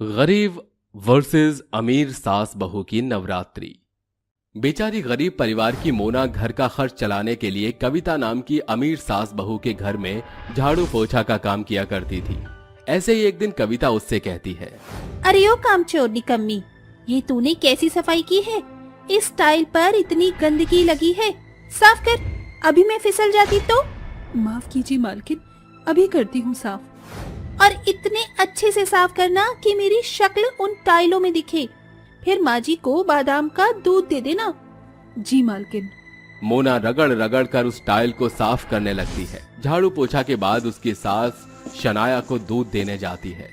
गरीब वर्सेस अमीर सास बहू की नवरात्रि। बेचारी गरीब परिवार की मोना घर का खर्च चलाने के लिए कविता नाम की अमीर सास बहू के घर में झाड़ू पोछा का काम किया करती थी। ऐसे ही एक दिन कविता उससे कहती है, अरे ओ कामचोर निकम्मी, ये तूने कैसी सफाई की है? इस टाइल पर इतनी गंदगी लगी है, साफ कर, अभी मैं फिसल जाती तो। माफ कीजिए मालकिन, अभी करती हूँ साफ। और इतने अच्छे से साफ करना कि मेरी शक्ल उन टाइलों में दिखे। फिर माँ जी को बादाम का दूध दे देना। जी मालकिन। मोना रगड़ रगड़ कर उस टाइल को साफ करने लगती है। झाड़ू पोछा के बाद उसकी सास शनाया को दूध देने जाती है।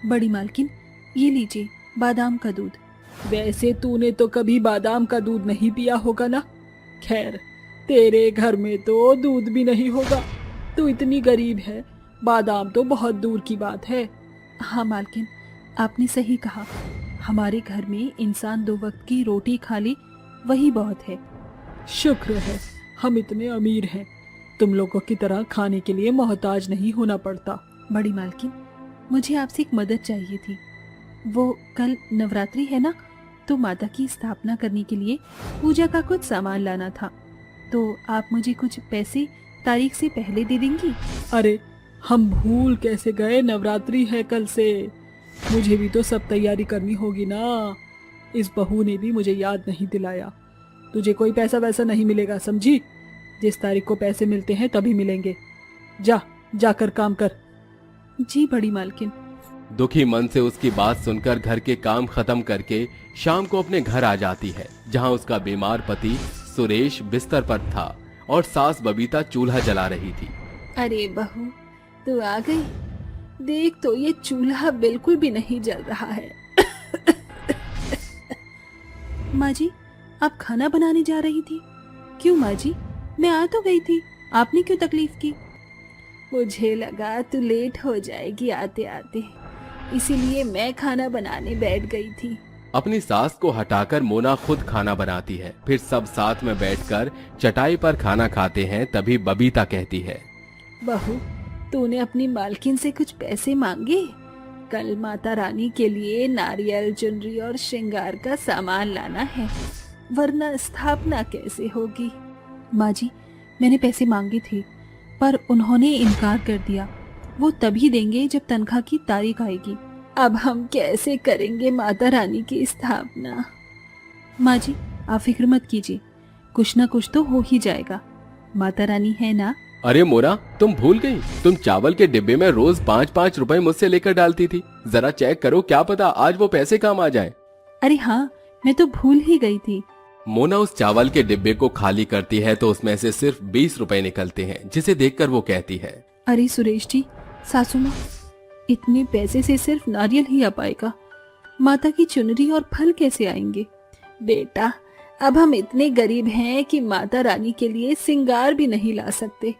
बड़ी मालकिन, ये लीजिए बादाम का दूध। वैसे तूने तो कभी बादाम का दूध नहीं पिया होगा ना। खैर, तेरे घर में तो दूध भी नहीं होगा, तू इतनी गरीब है, बादाम तो बहुत दूर की बात है। हाँ मालकिन, आपने सही कहा, हमारे घर में इंसान 2 वक्त की रोटी खा ले वही बहुत है। शुक्र है हम इतने अमीर हैं, तुम लोगों की तरह खाने के लिए मोहताज नहीं होना पड़ता। बड़ी मालकिन, मुझे आपसे एक मदद चाहिए थी। वो कल नवरात्रि है ना, तो माता की स्थापना करने के लिए पूजा का कुछ सामान लाना था, तो आप मुझे कुछ पैसे तारीख से पहले दे देंगी? अरे हम भूल कैसे गए, नवरात्रि है कल से। मुझे भी तो सब तैयारी करनी होगी ना। इस बहू ने भी मुझे याद नहीं दिलाया। तुझे कोई पैसा वैसा नहीं मिलेगा, समझी? जिस तारीख को पैसे मिलते हैं तभी मिलेंगे। जाकर काम कर। जी बड़ी मालकिन। दुखी मन से उसकी बात सुनकर घर के काम खत्म करके शाम को अपने घर आ जाती है, जहां उसका बीमार पति सुरेश बिस्तर पर था और सास बबीता चूल्हा जला रही थी। अरे बहू, तू आ गई। देख तो ये चूल्हा बिल्कुल भी नहीं जल रहा है। माँ जी, आप खाना बनाने जा रही थी? क्यों माँ जी, मैं आ तो गई थी, आपने क्यों तकलीफ की? मुझे लगा तू लेट हो जाएगी आते आते, इसीलिए मैं खाना बनाने बैठ गई थी। अपनी सास को हटाकर मोना खुद खाना बनाती है। फिर सब साथ में बैठकर चटाई पर खाना खाते हैं। तभी बबीता कहती है, बहू, तूने अपनी मालकिन से कुछ पैसे मांगे? कल माता रानी के लिए नारियल, चुनरी और श्रृंगार का सामान लाना है, वरना स्थापना कैसे होगी? माँ जी, मैंने पैसे मांगे थे, पर उन्होंने इनकार कर दिया। वो तभी देंगे जब तनख्वाह की तारीख आएगी। अब हम कैसे करेंगे माता रानी की स्थापना? माँ जी, आप फिक्र मत कीजिए, कुछ ना कुछ तो हो ही जाएगा। माता रानी है ना। अरे मोना, तुम भूल गई, तुम चावल के डिब्बे में रोज 5-5 रुपए मुझसे लेकर डालती थी। जरा चेक करो, क्या पता आज वो पैसे काम आ जाए। अरे हाँ, मैं तो भूल ही गई थी। मोना उस चावल के डिब्बे को खाली करती है तो उसमें से सिर्फ 20 रुपए निकलते हैं, जिसे देखकर वो कहती है, अरे सुरेश जी, सासू माँ, इतने पैसे से सिर्फ नारियल ही आ पाएगा, माता की चुनरी और फल कैसे आएंगे? बेटा, अब हम इतने गरीब हैं कि माता रानी के लिए सिंगार भी नहीं ला सकते।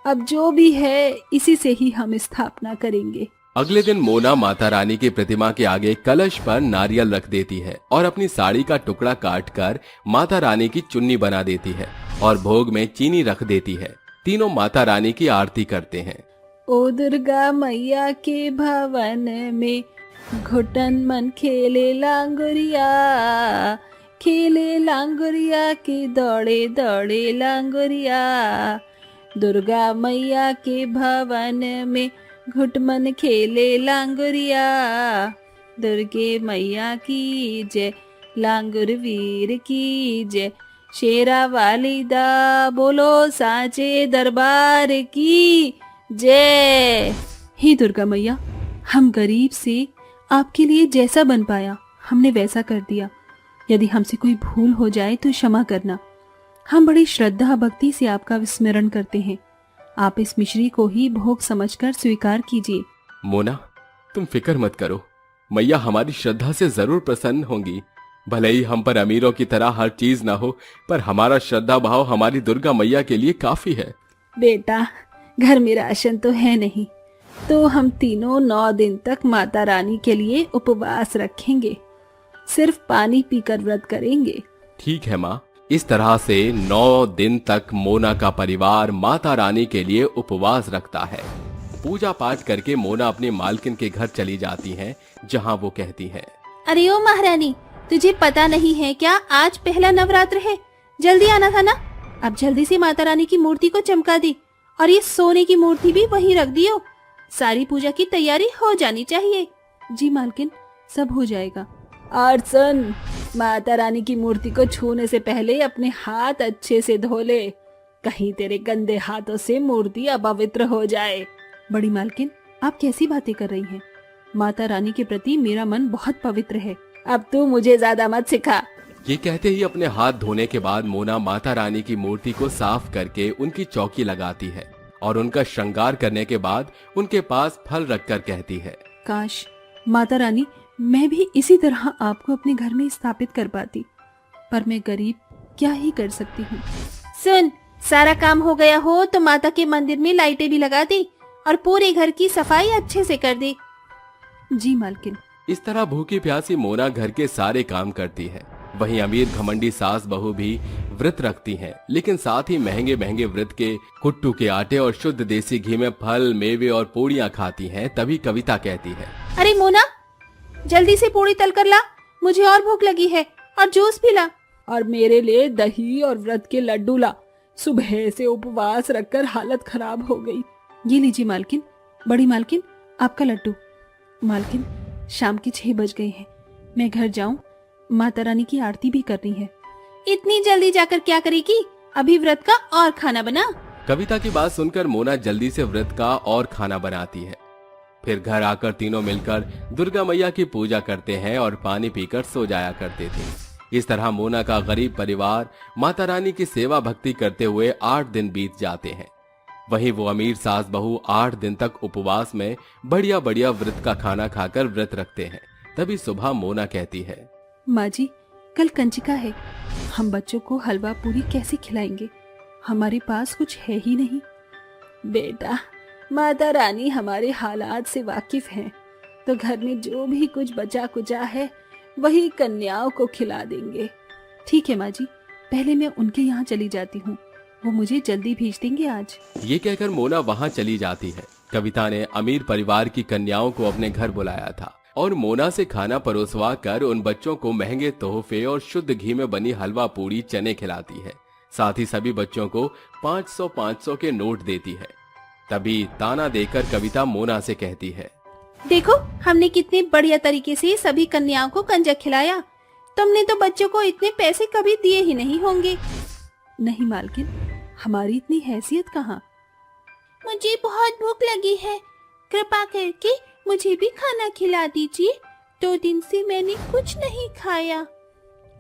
अब जो भी है इसी से ही हम स्थापना करेंगे। अगले दिन मोना माता रानी की प्रतिमा के आगे कलश पर नारियल रख देती है और अपनी साड़ी का टुकड़ा काटकर माता रानी की चुन्नी बना देती है और भोग में चीनी रख देती है। तीनों माता रानी की आरती करते हैं। ओ दुर्गा मैया के भवन में घुटन मन खेले लांगुरिया, खेले लांगुरिया के दौड़े दौड़े लांगुरिया। दुर्गा मैया के भवन में घुटमन खेले लांगुरिया। दुर्गे मैया की जय, लांगुर वीर की जय, शेरा वाली दा बोलो साचे दरबार की जय। हे दुर्गा मैया, हम गरीब से आपके लिए जैसा बन पाया हमने वैसा कर दिया। यदि हमसे कोई भूल हो जाए तो क्षमा करना। हम बड़ी श्रद्धा भक्ति से आपका विस्मरण करते हैं। आप इस मिश्री को ही भोग समझकर स्वीकार कीजिए। मोना, तुम फिक्र मत करो, मैया हमारी श्रद्धा से जरूर प्रसन्न होंगी। भले ही हम पर अमीरों की तरह हर चीज ना हो, पर हमारा श्रद्धा भाव हमारी दुर्गा मैया के लिए काफी है। बेटा, घर में राशन तो है नहीं, तो हम तीनों 9 दिन तक माता रानी के लिए उपवास रखेंगे, सिर्फ पानी पीकर व्रत करेंगे। ठीक है माँ। इस तरह से 9 दिन तक मोना का परिवार माता रानी के लिए उपवास रखता है। पूजा पाठ करके मोना अपनी मालकिन के घर चली जाती हैं, जहां वो कहती हैं, अरे ओ महारानी, तुझे पता नहीं है क्या आज पहला नवरात्र है? जल्दी आना था ना। अब जल्दी से माता रानी की मूर्ति को चमका दी और ये सोने की मूर्ति भी वहीं रख दियो। सारी पूजा की तैयारी हो जानी चाहिए। जी मालकिन, सब हो जाएगा। और सुन, माता रानी की मूर्ति को छूने से पहले अपने हाथ अच्छे से धो ले, कहीं तेरे गंदे हाथों से मूर्ति अपवित्र हो जाए। बड़ी मालकिन, आप कैसी बातें कर रही हैं? माता रानी के प्रति मेरा मन बहुत पवित्र है। अब तू मुझे ज्यादा मत सिखा। ये कहते ही अपने हाथ धोने के बाद मोना माता रानी की मूर्ति को साफ करके उनकी चौकी लगाती है और उनका श्रृंगार करने के बाद उनके पास फल रखकर कहती है, काश माता रानी, मैं भी इसी तरह आपको अपने घर में स्थापित कर पाती, पर मैं गरीब, क्या ही कर सकती हूँ। सुन, सारा काम हो गया हो तो माता के मंदिर में लाइटें भी लगा दे और पूरे घर की सफाई अच्छे से कर दे। जी मालकिन। इस तरह भूखी प्यासी मोना घर के सारे काम करती है। वहीं अमीर घमंडी सास बहू भी व्रत रखती हैं, लेकिन साथ ही महंगे महंगे व्रत के कुट्टू के आटे और शुद्ध देसी घी में फल, मेवे और पूड़ियाँ खाती हैं। तभी कविता कहती है, अरे मोना, जल्दी से पूड़ी तल कर ला, मुझे और भूख लगी है, और जूस भी ला। और मेरे लिए दही और व्रत के लड्डू ला, सुबह से उपवास रखकर हालत खराब हो गई। ये लीजिए मालकिन। बड़ी मालकिन, आपका लड्डू। मालकिन, शाम के 6 बज गए हैं, मैं घर जाऊं? माता रानी की आरती भी करनी है। इतनी जल्दी जाकर क्या करेगी? अभी व्रत का और खाना बना। कविता की बात सुनकर मोना जल्दी से व्रत का और खाना बनाती है। फिर घर आकर तीनों मिलकर दुर्गा मैया की पूजा करते हैं और पानी पीकर सो जाया करते थे। इस तरह मोना का गरीब परिवार माता रानी की सेवा भक्ति करते हुए 8 दिन बीत जाते हैं। वहीं वो अमीर सास बहू 8 दिन तक उपवास में बढ़िया बढ़िया व्रत का खाना खाकर व्रत रखते हैं। तभी सुबह मोना कहती है, माँ जी, कल कंजिका है, हम बच्चों को हलवा पूरी कैसे खिलाएंगे? हमारे पास कुछ है ही नहीं। बेटा, माता रानी हमारे हालात से वाकिफ हैं, तो घर में जो भी कुछ बचा कुचा है वही कन्याओं को खिला देंगे। ठीक है माँ जी, पहले मैं उनके यहाँ चली जाती हूँ, वो मुझे जल्दी भेज देंगे आज। ये कहकर मोना वहाँ चली जाती है। कविता ने अमीर परिवार की कन्याओं को अपने घर बुलाया था और मोना से खाना परोसवा कर उन बच्चों को महंगे तोहफे और शुद्ध घी में बनी हलवा पूड़ी चने खिलाती है। साथ ही सभी बच्चों को 500-500 के नोट देती है। तभी ताना देकर कविता मोना से कहती है, देखो, हमने कितने बढ़िया तरीके से सभी कन्याओं को कंजक खिलाया, तुमने तो बच्चों को इतने पैसे कभी दिए ही नहीं होंगे। नहीं मालकिन, हमारी इतनी हैसियत कहाँ। मुझे बहुत भूख लगी है, कृपा करके मुझे भी खाना खिला दीजिए, 2 दिन से मैंने कुछ नहीं खाया।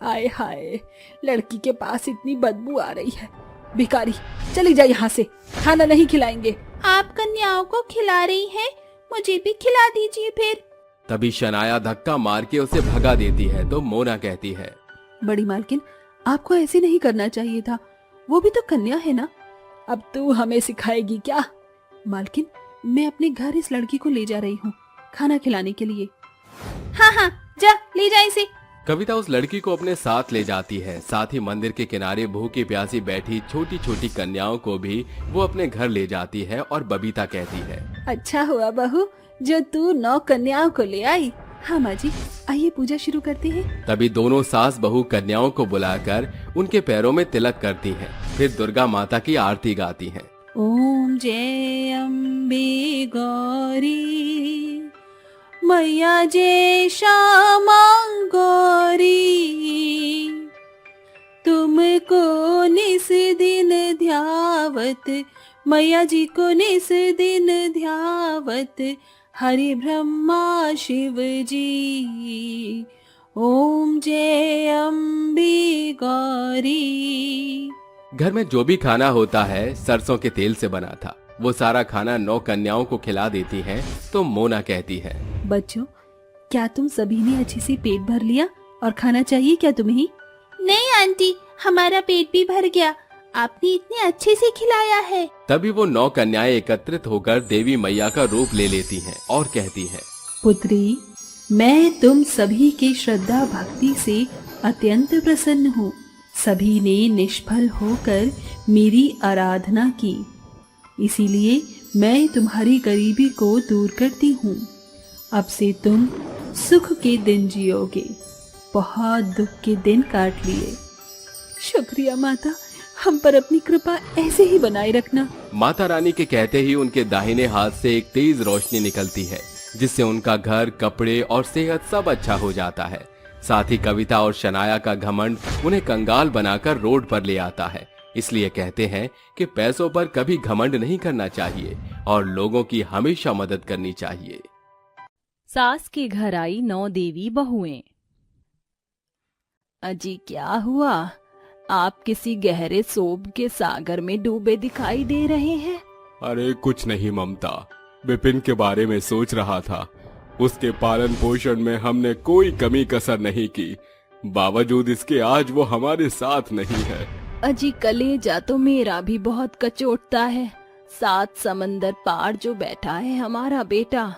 आय हाय, लड़की के पास इतनी बदबू आ रही है। भिखारी, चली जा यहाँ से, खाना नहीं खिलाएंगे। आप कन्याओं को खिला रही हैं, मुझे भी खिला दीजिए फिर। तभी शनाया धक्का मार के उसे भगा देती है तो मोना कहती है, बड़ी मालकिन, आपको ऐसे नहीं करना चाहिए था, वो भी तो कन्या है ना। अब तू हमें सिखाएगी क्या? मालकिन, मैं अपने घर इस लड़की को ले जा रही हूँ खाना खिलाने के लिए। हाँ हाँ, जा ले जा इसे। कविता उस लड़की को अपने साथ ले जाती है। साथ ही मंदिर के किनारे भूखी प्यासी बैठी छोटी छोटी कन्याओं को भी वो अपने घर ले जाती है और बबीता कहती है, अच्छा हुआ बहू जो तू 9 कन्याओं को ले आई। हाँ माँ जी, आइए पूजा शुरू करते हैं। तभी दोनों सास बहू कन्याओं को बुलाकर उनके पैरों में तिलक करती हैं। फिर दुर्गा माता की आरती गाती हैं। ओम जय अम्बे गौरी, मैया जय श्यामा गौरी, तुमको निस दिन ध्यावत, मैया जी को निस दिन ध्यावत, हरि ब्रह्मा शिव जी। ओम जय अम्बे गौरी। घर में जो भी खाना होता है सरसों के तेल से बना था। वो सारा खाना 9 कन्याओं को खिला देती हैं तो मोना कहती है, बच्चों, क्या तुम सभी ने अच्छे से पेट भर लिया और खाना चाहिए क्या तुम्हें? नहीं आंटी, हमारा पेट भी भर गया, आपने इतने अच्छे से खिलाया है। तभी वो 9 कन्याएं एकत्रित होकर देवी मैया का रूप ले लेती हैं और कहती हैं, पुत्री, मैं तुम सभी की श्रद्धा भक्ति से अत्यंत प्रसन्न हूँ। सभी ने निष्फल होकर मेरी आराधना की, इसीलिए मैं तुम्हारी गरीबी को दूर करती हूँ। अब से तुम सुख के दिन जियोगे, बहुत दुख के दिन काट लिए। शुक्रिया माता, हम पर अपनी कृपा ऐसे ही बनाए रखना। माता रानी के कहते ही उनके दाहिने हाथ से एक तेज रोशनी निकलती है, जिससे उनका घर, कपड़े और सेहत सब अच्छा हो जाता है। साथ ही कविता और शनाया का घमंड उन्हें कंगाल बनाकर रोड पर ले आता है। इसलिए कहते हैं कि पैसों पर कभी घमंड नहीं करना चाहिए और लोगों की हमेशा मदद करनी चाहिए। सास के घर आई 9 देवी बहुएं। अजी क्या हुआ? आप किसी गहरे सोब के सागर में डूबे दिखाई दे रहे हैं। अरे कुछ नहीं ममता, विपिन के बारे में सोच रहा था। उसके पालन पोषण में हमने कोई कमी कसर नहीं की, बावजूद इसके आज वो हमारे साथ नहीं है। अजी कलेजा तो मेरा भी बहुत कचोटता है। 7 समंदर पार जो बैठा है हमारा बेटा,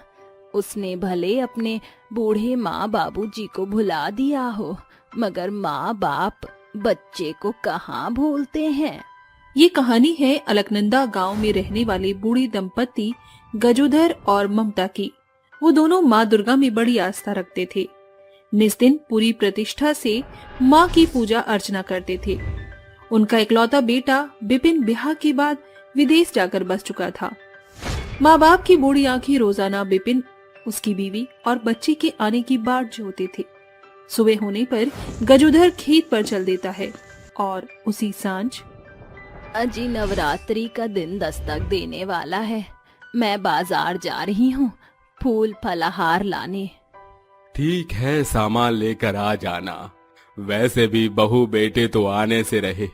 उसने भले अपने बूढ़े माँ बाबूजी को भुला दिया हो, मगर माँ बाप बच्चे को कहाँ भूलते हैं। ये कहानी है अलकनंदा गांव में रहने वाले बूढ़े दंपति गजोधर और ममता की। वो दोनों माँ दुर्गा में बड़ी आस्था रखते थे। निस दिन पूरी प्रतिष्ठा से माँ की पूजा अर्चना करते थे। उनका इकलौता बेटा विपिन ब्याह के बाद विदेश जाकर बस चुका था। माँ बाप की बूढ़ी आंखें रोजाना विपिन, उसकी बीवी और बच्चे के आने की बाट जोहते थे। सुबह होने पर गजोधर खेत पर चल देता है और उसी सांझ, अजी नवरात्रि का दिन दस्तक देने वाला है, मैं बाजार जा रही हूँ फूल फलाहार लाने। ठीक है, सामान लेकर आ जाना। वैसे भी बहू बेटे तो आने से रहे,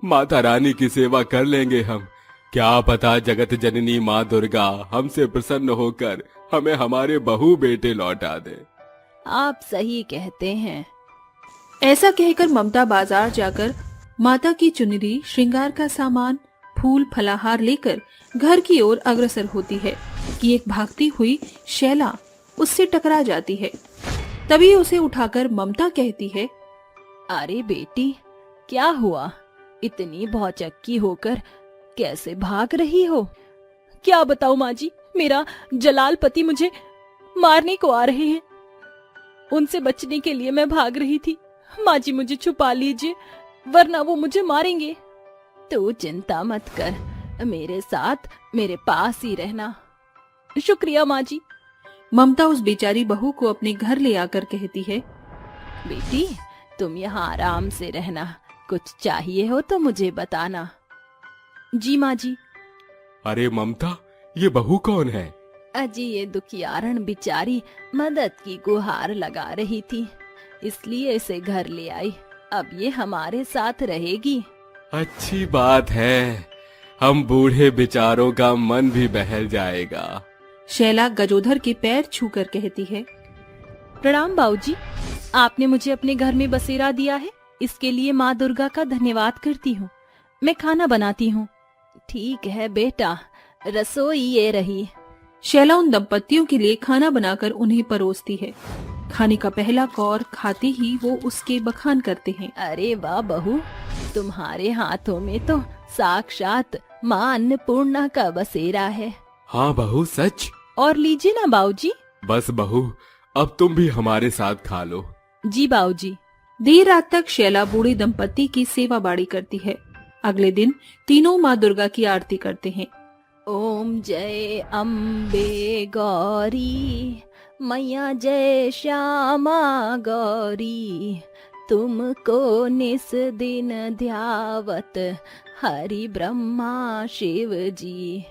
माता रानी की सेवा कर लेंगे हम। क्या पता जगत जननी माँ दुर्गा हमसे प्रसन्न होकर हमें हमारे बहू बेटे लौटा दे। आप सही कहते हैं। ऐसा कहकर ममता बाजार जाकर माता की चुनरी, श्रृंगार का सामान, फूल फलाहार लेकर घर की ओर अग्रसर होती है कि एक भागती हुई शैला उससे टकरा जाती है। तभी उसे उठाकर ममता कहती है, अरे बेटी क्या हुआ? इतनी भौचक्की होकर कैसे भाग रही हो? क्या बताऊं माँ जी, मेरा जलाल पति मुझे मारने को आ रहे हैं। उनसे बचने के लिए मैं भाग रही थी। माँ जी मुझे छुपा लीजिए, वरना वो मुझे मारेंगे। तू चिंता मत कर, मेरे साथ मेरे पास ही रहना। शुक्रिया माँ जी। ममता उस बेचारी बहू को अपने घर ले आकर कहती है, बेटी तुम यहाँ आराम से रहना, कुछ चाहिए हो तो मुझे बताना। जी माँ जी। अरे ममता, ये बहू कौन है? अजी ये दुखियारण बिचारी मदद की गुहार लगा रही थी, इसलिए इसे घर ले आई। अब ये हमारे साथ रहेगी। अच्छी बात है, हम बूढ़े बेचारों का मन भी बहल जाएगा। शैला गजोधर के पैर छूकर कहती है, प्रणाम बाऊजी, आपने मुझे अपने घर में बसेरा दिया है, इसके लिए माँ दुर्गा का धन्यवाद करती हूँ। मैं खाना बनाती हूँ। ठीक है बेटा, रसोई ये रही। शैला उन दंपतियों के लिए खाना बनाकर उन्हें परोसती है। खाने का पहला कौर खाते ही वो उसके बखान करते हैं। अरे वाह बहू, तुम्हारे हाथों में तो साक्षात माँ अन्नपूर्णा का बसेरा है। हाँ बहू, सच। और लीजिए ना बाऊजी। बस बहू, अब तुम भी हमारे साथ खा लो। जी बाऊजी। देर रात तक शैला बूढ़े दंपति की सेवा बाड़ी करती है। अगले दिन तीनों माँ दुर्गा की आरती करते हैं। ओम जय अम्बे गौरी, मैया जय श्यामा गौरी, तुमको निस दिन ध्यावत हरि ब्रह्मा शिव जी।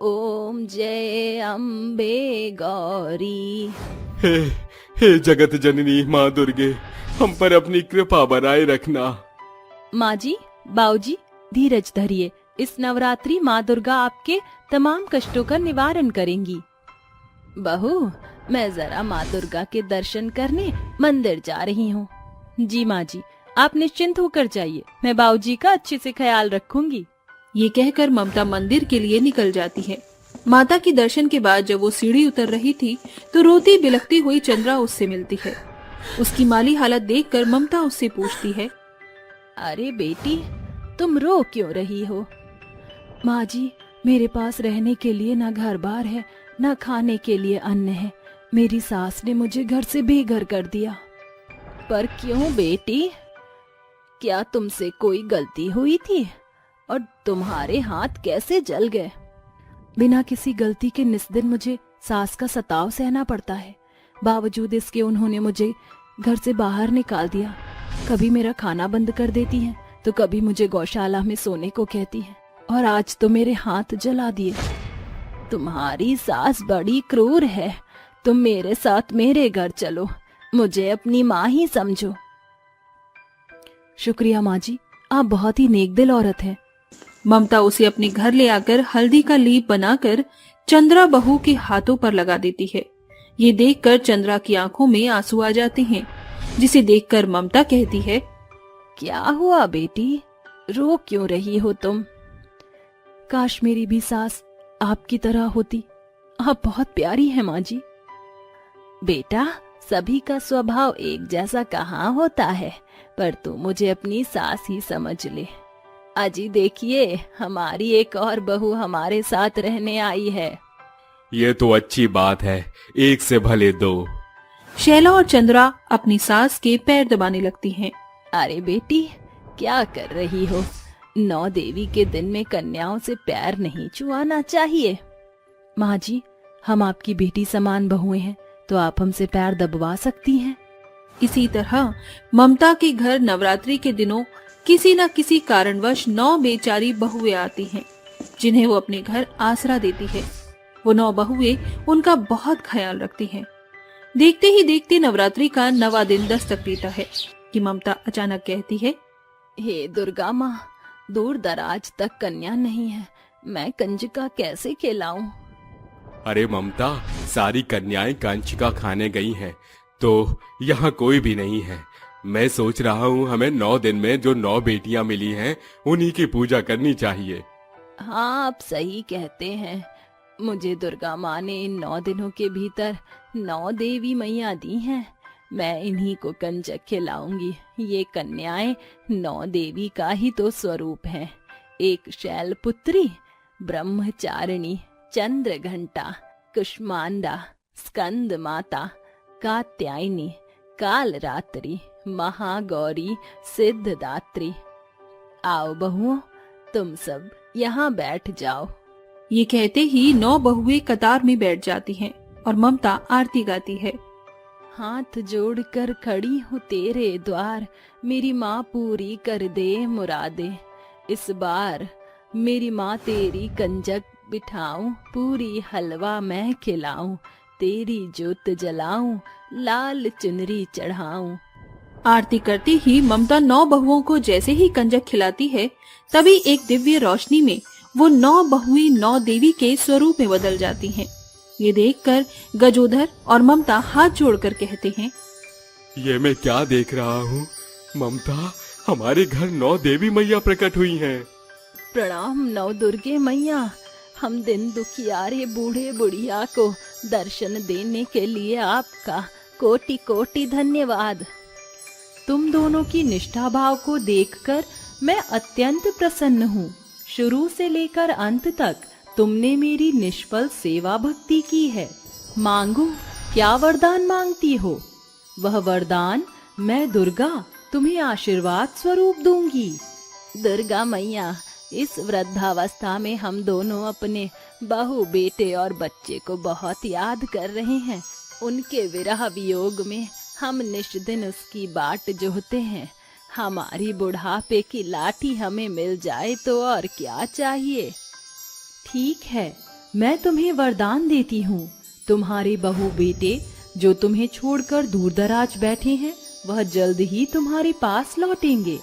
ओम जय अम्बे गौरी। हे जगत जननी माँ दुर्गे, हम पर अपनी कृपा बनाए रखना। माँ जी, बाऊजी धीरज धरिए। इस नवरात्रि माँ दुर्गा आपके तमाम कष्टों का निवारण करेंगी। बहू, मैं जरा माँ दुर्गा के दर्शन करने मंदिर जा रही हूँ। जी माँ जी, आप निश्चिंत होकर जाइए, मैं बाऊजी का अच्छे से ख्याल रखूंगी। ये कहकर ममता मंदिर के लिए निकल जाती है। माता के दर्शन के बाद जब वो सीढ़ी उतर रही थी तो रोती बिलखती हुई चंद्रा उससे मिलती है। उसकी माली हालत देखकर ममता उससे पूछती है, अरे बेटी, तुम रो क्यों रही हो? माँ जी, मेरे पास रहने के लिए ना घर बार है, ना खाने के लिए अन्न है। मेरी सास ने मुझे घर से बेघर कर दिया। पर क्यों बेटी, क्या तुमसे कोई गलती हुई थी और तुम्हारे हाथ कैसे जल गए? बिना किसी गलती के निस दिन मुझे सास का सताव सहना पड़ता है। बावजूद इसके उन्होंने मुझे घर से बाहर निकाल दिया। कभी मेरा खाना बंद कर देती हैं, तो कभी मुझे गौशाला में सोने को कहती हैं, और आज तो मेरे हाथ जला दिए। तुम्हारी सास बड़ी क्रूर है। तुम मेरे साथ मेरे घर चलो, मुझे अपनी माँ ही समझो। शुक्रिया माँ जी, आप बहुत ही नेक दिल औरत हैं। ममता उसे अपने घर ले आकर हल्दी का लेप बनाकर चंद्रा बहू के हाथों पर लगा देती है। ये देखकर चंद्रा की आंखों में आंसू आ जाते हैं, जिसे देखकर ममता कहती है, क्या हुआ बेटी, रो क्यों रही हो तुम? काश मेरी भी सास आपकी तरह होती। आप बहुत प्यारी हैं माँ जी। बेटा, सभी का स्वभाव एक जैसा कहाँ होता है, पर तू मुझे अपनी सास ही समझ ले। अजी देखिए, हमारी एक और बहू हमारे साथ रहने आई है। ये तो अच्छी बात है, एक से भले दो। शैला और चंद्रा अपनी सास के पैर दबाने लगती हैं। अरे बेटी, क्या कर रही हो? 9 देवी के दिन में कन्याओं से पैर नहीं छुआना चाहिए। माँ जी, हम आपकी बेटी समान बहुएं हैं, तो आप हमसे पैर दबवा सकती हैं। इसी तरह ममता के घर नवरात्रि के दिनों किसी न किसी कारणवश 9 बेचारी बहुएं आती हैं, जिन्हें वो अपने घर आसरा देती है। वो 9 बहुएं उनका बहुत ख्याल रखती हैं। देखते ही देखते नवरात्रि का 9वां दिन दस्तक देता है कि ममता अचानक कहती है, हे दुर्गा माँ, दूर दराज तक कन्या नहीं है, मैं कंजका कैसे खिलाऊं? अरे ममता, सारी कन्याएं कंचका खाने गई हैं, तो यहाँ कोई भी नहीं है। मैं सोच रहा हूँ हमें 9 दिन में जो 9 बेटियां मिली हैं, उन्हीं की पूजा करनी चाहिए। हाँ, आप सही कहते हैं। मुझे दुर्गा माँ ने इन 9 दिनों के भीतर 9 देवी मैया दी हैं। मैं इन्हीं को कंजक खिलाऊंगी। ये कन्याएं 9 देवी का ही तो स्वरूप हैं। एक शैलपुत्री, ब्रह्मचारिणी, चंद्र घंटा, कुष्मांडा, स्कंद माता, कात्यायनी, कालरात्रि, महागौरी, सिद्धदात्री। आओ बहुओं, तुम सब यहाँ बैठ जाओ। ये कहते ही 9 बहुएं कतार में बैठ जाती हैं और ममता आरती गाती है। हाथ जोड़कर खड़ी हूँ तेरे द्वार, मेरी माँ पूरी कर दे मुरादे। इस बार मेरी माँ तेरी कंजक बिठाऊं, पूरी हलवा मैं खिलाऊं, तेरी जोत जलाऊं, लाल चुनरी चढ़ाऊं। आरती करती ही ममता 9 बहुओं को जैसे ही कंजक खिलाती है, तभी एक दिव्य रोशनी में वो 9 बहुएं 9 देवी के स्वरूप में बदल जाती हैं। ये देखकर गजोधर और ममता हाथ जोड़कर कहते हैं, ये मैं क्या देख रहा हूँ? ममता, हमारे घर 9 देवी मैया प्रकट हुई हैं। प्रणाम 9 दुर्गे मैया। हम दिन दुखियारे बूढ़े बुढ़िया को दर्शन देने के लिए आपका कोटि कोटि धन्यवाद। तुम दोनों की निष्ठा भाव को देखकर मैं अत्यंत प्रसन्न हूँ। शुरू से लेकर अंत तक तुमने मेरी निष्फल सेवा भक्ति की है। मांगो, क्या वरदान मांगती हो? वह वरदान मैं दुर्गा तुम्हें आशीर्वाद स्वरूप दूंगी। दुर्गा मैया, इस वृद्धावस्था में हम दोनों अपने बहू, बेटे और बच्चे को बहुत याद कर रहे हैं। उनके विरह वियोग में हम निष्दिन उसकी बाट जोहते हैं। हमारी बुढ़ापे की लाठी हमें मिल जाए तो और क्या चाहिए। ठीक है, मैं तुम्हें वरदान देती हूँ। तुम्हारे बहू बेटे जो तुम्हें छोड़कर दूर दराज बैठे हैं, वह जल्द ही तुम्हारे पास लौटेंगे।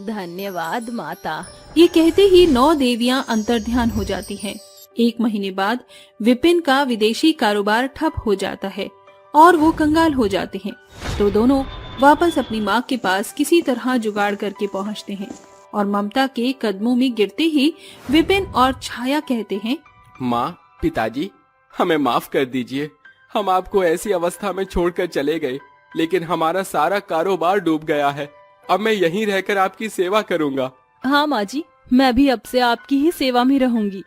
धन्यवाद माता। ये कहते ही 9 देवियां अंतर्ध्यान हो जाती हैं। 1 महीने बाद विपिन का विदेशी कारोबार ठप हो जाता है और वो कंगाल हो जाते हैं। तो दोनों वापस अपनी माँ के पास किसी तरह जुगाड़ करके पहुँचते हैं और ममता के कदमों में गिरते ही विपिन और छाया कहते हैं, माँ, पिताजी, हमें माफ कर दीजिए। हम आपको ऐसी अवस्था में छोड़कर चले गए, लेकिन हमारा सारा कारोबार डूब गया है। अब मैं यहीं रहकर आपकी सेवा करूंगा। हाँ माँ जी, मैं भी अब से आपकी ही सेवा में रहूंगी।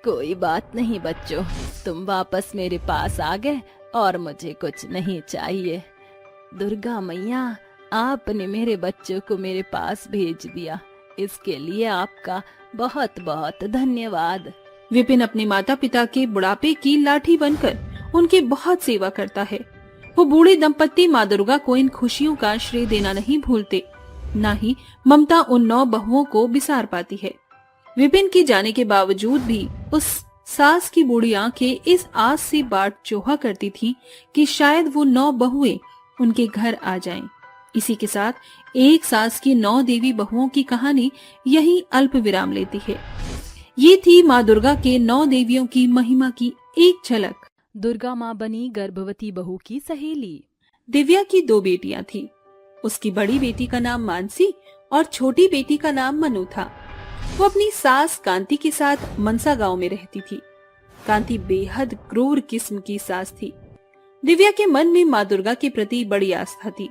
कोई बात नहीं बच्चों, तुम वापस मेरे पास आ गए और मुझे कुछ नहीं चाहिए। दुर्गा मैया, आपने मेरे बच्चों को मेरे पास भेज दिया, इसके लिए आपका बहुत बहुत धन्यवाद। विपिन अपने माता पिता के बुढ़ापे की लाठी बनकर उनकी बहुत सेवा करता है। वो बूढ़े दंपत्ति माँ दुर्गा को इन खुशियों का श्रेय देना नहीं भूलते, न ही ममता उन 9 बहुओं को बिसार पाती है। विपिन के जाने के बावजूद भी उस सास की बूढ़ी आंखें इस आस से बाट चोहा करती थीं कि शायद वो 9 बहुएं उनके घर आ जाएं। इसी के साथ एक सास की 9 देवी बहुओं की कहानी यही अल्प विराम लेती है। ये थी माँ दुर्गा के 9 देवियों की महिमा की एक झलक। दुर्गा माँ बनी गर्भवती बहू की सहेली। दिव्या की 2 बेटियां थी। उसकी बड़ी बेटी का नाम मानसी और छोटी बेटी का नाम मनु था। वो अपनी सास कांति के साथ मनसा गांव में रहती थी। कांति बेहद क्रूर किस्म की सास थी। दिव्या के मन में माँ दुर्गा के प्रति बड़ी आस्था थी।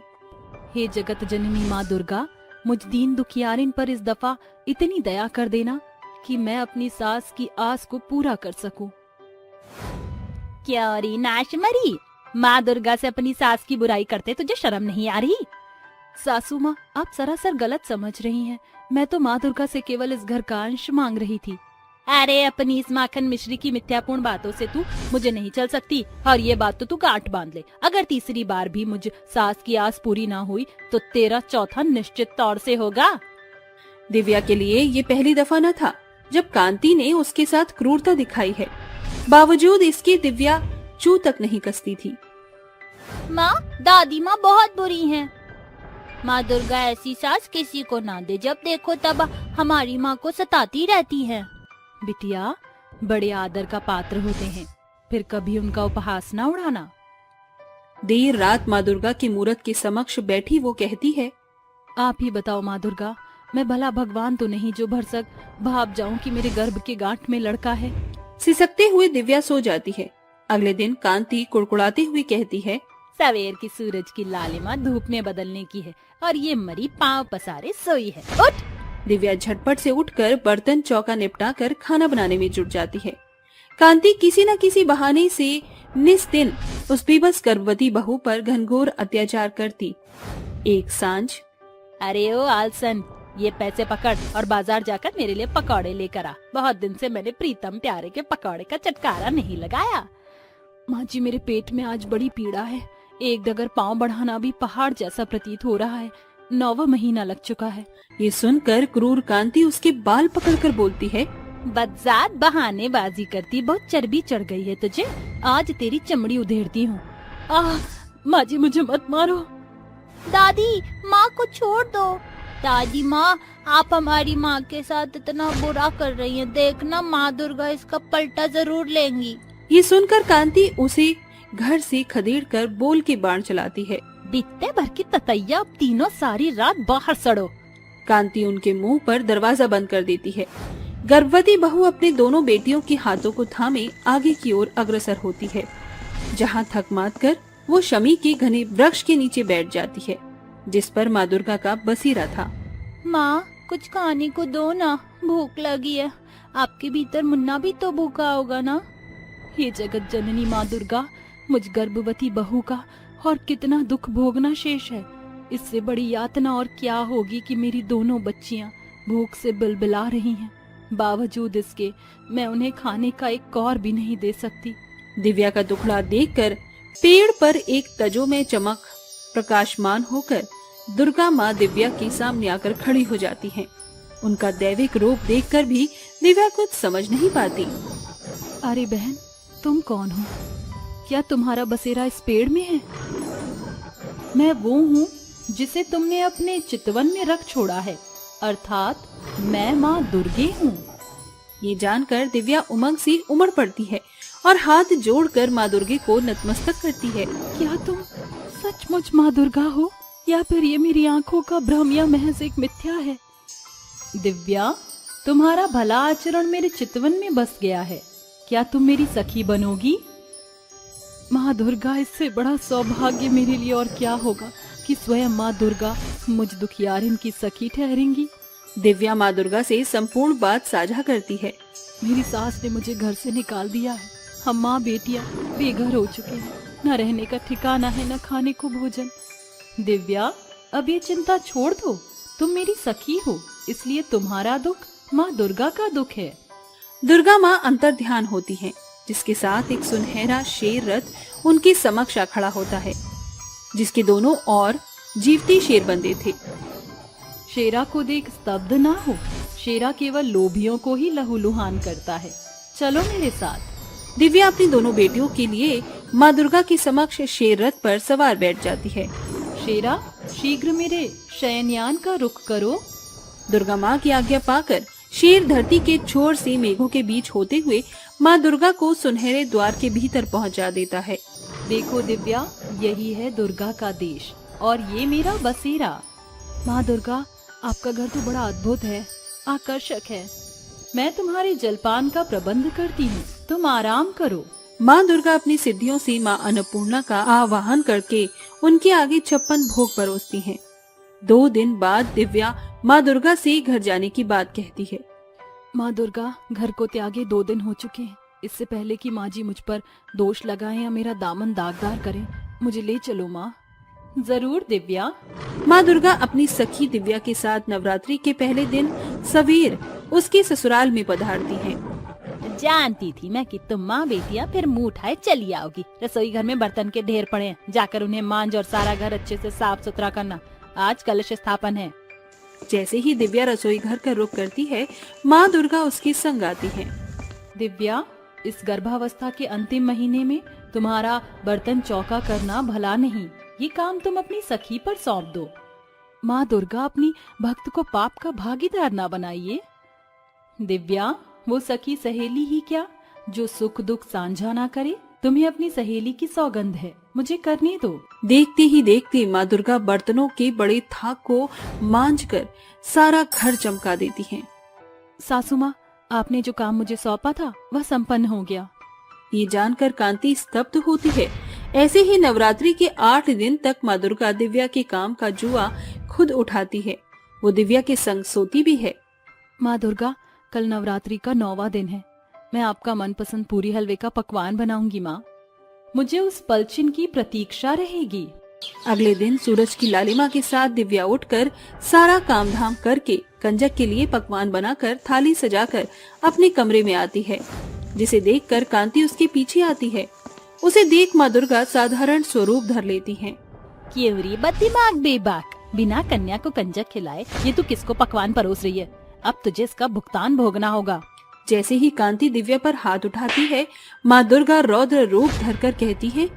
हे जगत जननी माँ दुर्गा, मुझ दीन दुखियारिन पर इस दफा इतनी दया कर देना कि मैं अपनी सास की आस को पूरा कर सकूं। क्या री नाश मरी, माँ दुर्गा से अपनी सास की बुराई करते तुझे शर्म नहीं आ रही? सासू माँ, आप सरासर गलत समझ रही हैं। मैं तो माँ दुर्गा से केवल इस घर का अंश मांग रही थी। अरे अपनी इस माखन मिश्री की मिथ्यापूर्ण बातों से तू मुझे नहीं चल सकती, और ये बात तो तू गांठ बांध ले। अगर तीसरी बार भी मुझ सास की आस पूरी ना हुई तो तेरा चौथा निश्चित तौर से होगा। दिव्या के लिए ये पहली दफा न था जब कांति ने उसके साथ क्रूरता दिखाई है। बावजूद इसके दिव्या चू तक नहीं कसती थी। माँ, दादी माँ बहुत बुरी हैं। माँ दुर्गा ऐसी सास किसी को ना दे, जब देखो तब हमारी माँ को सताती रहती है। बिटिया, बड़े आदर का पात्र होते हैं, फिर कभी उनका उपहास ना उड़ाना। देर रात माँ दुर्गा की मूरत के समक्ष बैठी वो कहती है, आप ही बताओ माँ दुर्गा, मैं भला भगवान तो नहीं जो भरसक भाप जाऊं कि मेरे गर्भ के गांठ में लड़का है। सिसकते हुए दिव्या सो जाती है। अगले दिन कांति कुड़कुड़ाते हुए कहती है, सवेर की सूरज की लालिमा धूप में बदलने की है और ये मरी पांव पसारे सोई है। उठ! दिव्या झटपट से उठकर बर्तन चौका निपटाकर खाना बनाने में जुट जाती है। कांति किसी न किसी बहाने से निस दिन उस बेबस गर्भवती बहू पर घनघोर अत्याचार करती। एक सांझ, अरे ओ आलसन, ये पैसे पकड़ और बाजार जाकर मेरे लिए पकौड़े लेकर आ। बहुत दिन से मैंने प्रीतम प्यारे के पकौड़े का चटकारा नहीं लगाया। माँ जी, मेरे पेट में आज बड़ी पीड़ा है। एक डगर पांव बढ़ाना भी पहाड़ जैसा प्रतीत हो रहा है। 9वां महीना लग चुका है। ये सुनकर क्रूर कांति उसके बाल पकड़कर बोलती है, बदजात बहानेबाजी करती, बहुत चर्बी चढ़ गई है तुझे। आज तेरी चमड़ी उधेड़ती हूँ। माँ जी, मुझे मत मारो। दादी, माँ को छोड़ दो। दादी माँ, आप हमारी माँ के साथ इतना बुरा कर रही हैं। देखना माँ दुर्गा इसका पलटा जरूर लेंगी। ये सुनकर कांति उसे घर से खदेड़कर बोल के बाण चलाती है। बित्ते भर की ततैया, अब तीनों सारी रात बाहर सड़ो। कांति उनके मुंह पर दरवाजा बंद कर देती है। गर्भवती बहू अपने दोनों बेटियों के हाथों को थामे आगे की ओर अग्रसर होती है, जहाँ थक मात कर वो शमी के घने वृक्ष के नीचे बैठ जाती है, जिस पर माँ दुर्गा का बसेरा था। माँ, कुछ खाने को दो ना, भूख लगी है। आपके भीतर मुन्ना भी तो भूखा होगा ना। ये जगत जननी माँ दुर्गा, मुझ गर्भवती बहू का और कितना दुख भोगना शेष है। इससे बड़ी यातना और क्या होगी कि मेरी दोनों बच्चियां भूख से बिलबिला रही हैं। बावजूद इसके मैं उन्हें खाने का एक कौर भी नहीं दे सकती। दिव्या का दुखड़ा देखकर पेड़ पर एक तजो में चमक प्रकाशमान होकर दुर्गा माँ दिव्या के सामने आकर खड़ी हो जाती हैं। उनका दैविक रूप देखकर भी दिव्या कुछ समझ नहीं पाती। अरे बहन, तुम कौन हो? क्या तुम्हारा बसेरा इस पेड़ में है? मैं वो हूँ जिसे तुमने अपने चितवन में रख छोड़ा है, अर्थात मैं माँ दुर्गे हूँ। ये जानकर दिव्या उमंग से उमड़ पड़ती है और हाथ जोड़कर माँ दुर्गे को नतमस्तक करती है। क्या तुम सचमुच माँ दुर्गा हो या फिर ये मेरी आंखों का भ्रम या महज एक मिथ्या है? दिव्या, तुम्हारा भला आचरण मेरे चितवन में बस गया है। क्या तुम मेरी सखी बनोगी? माँ दुर्गा, इससे बड़ा सौभाग्य मेरे लिए और क्या होगा कि स्वयं माँ दुर्गा मुझ दुखियारिन की सखी ठहरेंगी। दिव्या माँ दुर्गा से संपूर्ण बात साझा करती है। मेरी सास ने मुझे घर से निकाल दिया है। हम माँ बेटियाँ बेघर हो चुके हैं, न रहने का ठिकाना है न खाने को भोजन। दिव्या, अब ये चिंता छोड़ दो। तुम मेरी सखी हो, इसलिए तुम्हारा दुख माँ दुर्गा का दुख है। दुर्गा माँ अंतर्ध्यान होती हैं, जिसके साथ एक सुनहरा शेर रथ उनके समक्ष आ खड़ा होता है, जिसके दोनों ओर जीवती शेर बंधे थे। शेरा को देख स्तब्ध ना हो। शेरा केवल लोभियों को ही लहूलुहान करता है। चलो मेरे साथ। दिव्या अपनी दोनों बेटियों के लिए माँ दुर्गा के समक्ष शेर रथ पर सवार बैठ जाती है। शेरा, शीघ्र मेरे शयनयान का रुख करो। दुर्गा माँ की आज्ञा पाकर शेर धरती के छोर से मेघों के बीच होते हुए माँ दुर्गा को सुनहरे द्वार के भीतर पहुँचा देता है। देखो दिव्या, यही है दुर्गा का देश और ये मेरा बसेरा। माँ दुर्गा, आपका घर तो बड़ा अद्भुत है, आकर्षक है। मैं तुम्हारे जलपान का प्रबंध करती हूँ, तुम आराम करो। माँ दुर्गा अपनी सिद्धियों से माँ अन्नपूर्णा का आवाहन करके उनके आगे 56 भोग परोसती हैं। 2 दिन बाद दिव्या माँ दुर्गा से घर जाने की बात कहती है। माँ दुर्गा, घर को त्यागे 2 दिन हो चुके हैं। इससे पहले कि माँ जी मुझ पर दोष लगाएं या मेरा दामन दागदार करें, मुझे ले चलो माँ। जरूर दिव्या। माँ दुर्गा अपनी सखी दिव्या के साथ नवरात्रि के पहले दिन सवेर उसके ससुराल में पधारती हैं। जानती थी मैं कि तुम माँ बेटियाँ फिर मुंह उठाए चली आओगी। रसोई घर में बर्तन के ढेर पड़े हैं, जाकर उन्हें मांज और सारा घर अच्छे से साफ सुथरा करना। आज कलश स्थापन है। जैसे ही दिव्या रसोई घर का रुख करती है, माँ दुर्गा उसके संग आती है। दिव्या, इस गर्भावस्था के अंतिम महीने में तुम्हारा बर्तन चौका करना भला नहीं। ये काम तुम अपनी सखी पर सौंप दो। माँ दुर्गा, अपनी भक्त को पाप का भागीदार ना बनाइए। दिव्या, वो सखी सहेली ही क्या जो सुख दुख साझा ना करे। तुम्हें अपनी सहेली की सौगंध है, मुझे करने दो। देखते ही देखते माँ दुर्गा बर्तनों के बड़े थाक को मांझकर सारा घर चमका देती हैं। सासू माँ, आपने जो काम मुझे सौंपा था वह संपन्न हो गया। ये जानकर कांति स्तब्ध होती है। ऐसे ही नवरात्रि के 8 दिन तक माँ दुर्गा दिव्या के काम का जुआ खुद उठाती है। वो दिव्या के संग सोती भी है। माँ दुर्गा, कल नवरात्रि का 9वां दिन है। मैं आपका मनपसंद पूरी हलवे का पकवान बनाऊंगी माँ। मुझे उस पलछिन की प्रतीक्षा रहेगी। अगले दिन सूरज की लालिमा के साथ दिव्या उठकर सारा काम धाम करके कंजक के लिए पकवान बनाकर थाली सजाकर अपने कमरे में आती है, जिसे देखकर कांति उसके पीछे आती है। उसे देख माँ दुर्गा साधारण स्वरूप धर लेती हैं। क्यूरी बददिमाग बेबाक, बिना कन्या को कंजक खिलाए ये तू किसको पकवान परोस रही है? अब तुझे इसका भुगतान भोगना होगा। जैसे ही कांति दिव्या पर हाथ उठाती है, माँ दुर्गा रौद्र रूप धरकर कहती है,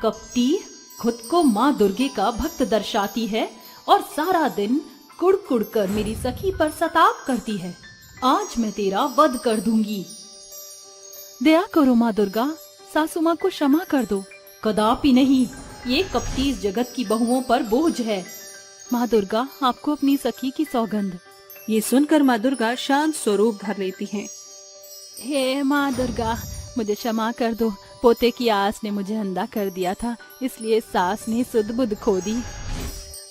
कपटी, खुद को माँ दुर्गे का भक्त दर्शाती है और सारा दिन कुड़ कर मेरी सखी पर सताप करती है। आज मैं तेरा वध कर दूंगी। दया करो माँ दुर्गा, सासू माँ को क्षमा कर दो। कदापि नहीं, ये कपटी इस जगत की बहुओं पर बोझ है। माँ दुर्गा, आपको अपनी सखी की सौगंध। ये सुनकर माँ दुर्गा शांत स्वरूप धर लेती हैं। हे माँ दुर्गा, मुझे क्षमा कर दो। पोते की आस ने मुझे अंधा कर दिया था, इसलिए सास ने सुध बुध खो दी।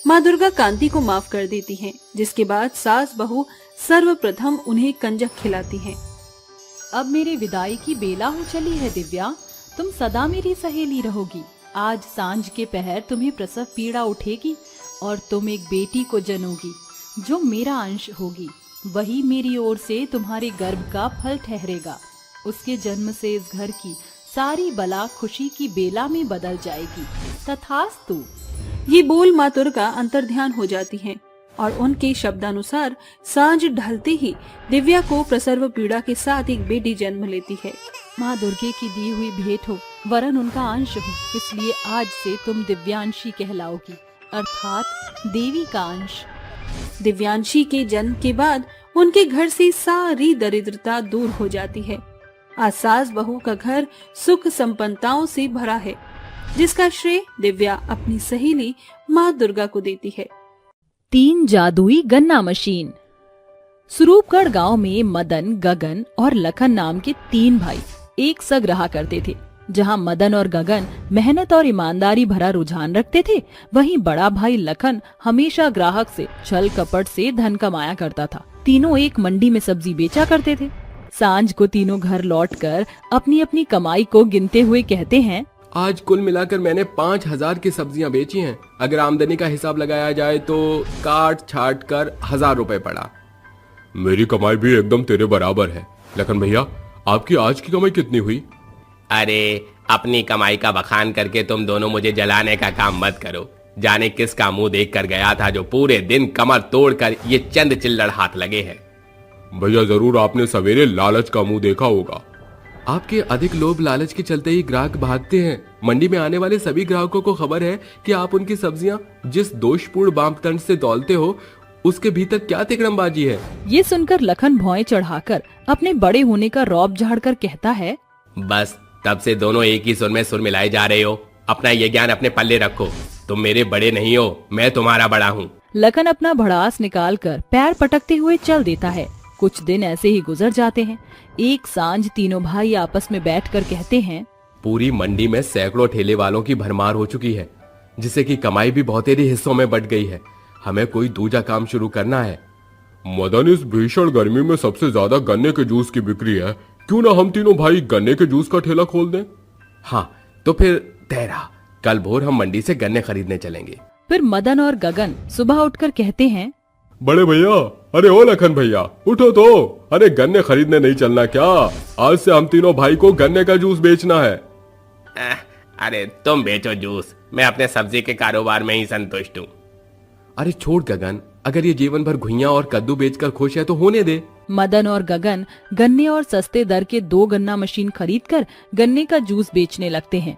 माँ दुर्गा कांति को माफ कर देती हैं, जिसके बाद सास बहू सर्वप्रथम उन्हें कंजक खिलाती हैं। अब मेरे विदाई की बेला हो चली है दिव्या, तुम सदा मेरी सहेली रहोगी। आज सांझ के पहर तुम्हें प्रसव पीड़ा उठेगी और तुम एक बेटी को जनोगी जो मेरा अंश होगी। वही मेरी ओर से तुम्हारे गर्भ का फल ठहरेगा। उसके जन्म से इस घर की सारी बला खुशी की बेला में बदल जाएगी। तथास्तु। ये बोल माँ दुर्गा अंतर्ध्यान हो जाती हैं और उनके शब्दानुसार सांझ ढलते ही दिव्या को प्रसव पीड़ा के साथ एक बेटी जन्म लेती है। माँ दुर्गे की दी हुई भेंट हो, वरन उनका अंश हो, इसलिए आज से तुम दिव्यांशी कहलाओगी, अर्थात देवी का अंश। दिव्यांशी के जन्म के बाद उनके घर से सारी दरिद्रता दूर हो जाती है। आज सास बहू का घर सुख संपन्नताओं से भरा है, जिसका श्रेय दिव्या अपनी सहेली माँ दुर्गा को देती है। 3 जादुई गन्ना मशीन। स्वरूपगढ़ गांव में मदन, गगन और लखन नाम के 3 भाई एक संग रहा करते थे। जहां मदन और गगन मेहनत और ईमानदारी भरा रुझान रखते थे, वहीं बड़ा भाई लखन हमेशा ग्राहक से छल कपट से धन कमाया करता था। तीनों एक मंडी में सब्जी बेचा करते थे। सांझ को तीनों घर लौटकर अपनी अपनी कमाई को गिनते हुए कहते हैं, आज कुल मिलाकर मैंने 5,000 की सब्जियां बेची हैं। अगर आमदनी का हिसाब लगाया जाए तो काट छाट कर 1,000 रुपए पड़ा। मेरी कमाई भी एकदम तेरे बराबर है। लखन भैया, आपकी आज की कमाई कितनी हुई? अरे अपनी कमाई का बखान करके तुम दोनों मुझे जलाने का काम मत करो। जाने किसका मुंह देख कर गया था जो पूरे दिन कमर तोड़कर ये चंद चिल्लड़ हाथ लगे हैं। भैया, जरूर आपने सवेरे लालच का मुंह देखा होगा। आपके अधिक लोभ लालच के चलते ही ग्राहक भागते हैं। मंडी में आने वाले सभी ग्राहकों को खबर है कि आप उनकी सब्जियां जिस दोषपूर्ण वामतंत्र से तौलते हो उसके भीतर क्या तिकड़मबाजी है। ये सुनकर लखन भौएं चढ़ाकर अपने बड़े होने का रौब झाड़कर कहता है, बस तब से दोनों एक ही सुर में सुर मिलाए जा रहे हो। अपना ये ज्ञान अपने पल्ले रखो। तुम मेरे बड़े नहीं हो, मैं तुम्हारा बड़ा हूँ। लखन अपना भड़ास निकालकर पैर पटकते हुए चल देता है। कुछ दिन ऐसे ही गुजर जाते हैं। एक सांझ तीनों भाई आपस में बैठकर कहते हैं, पूरी मंडी में सैकड़ों ठेले वालों की भरमार हो चुकी है, जिससे कि कमाई भी बहुतेरे हिस्सों में बट गई है। हमें कोई दूजा काम शुरू करना है। मदन, इस भीषण गर्मी में सबसे ज्यादा गन्ने के जूस की बिक्री है। क्यों ना हम तीनों भाई गन्ने के जूस का ठेला खोल दें? हाँ, तो फिर तेरा कल भोर हम मंडी से गन्ने खरीदने चलेंगे। फिर मदन और गगन सुबह उठकर कहते हैं, बड़े भैया, अरे ओ लखन भैया, उठो तो। अरे गन्ने खरीदने नहीं चलना क्या? आज से हम तीनों भाई को गन्ने का जूस बेचना है। अरे तुम बेचो जूस, मैं अपने सब्जी के कारोबार में ही संतुष्ट हूँ। अरे छोड़ गगन, अगर ये जीवन भर घुइयां और कद्दू बेचकर खुश है तो होने दे। मदन और गगन गन्ने और सस्ते दर के 2 गन्ना मशीन खरीदकर गन्ने का जूस बेचने लगते हैं।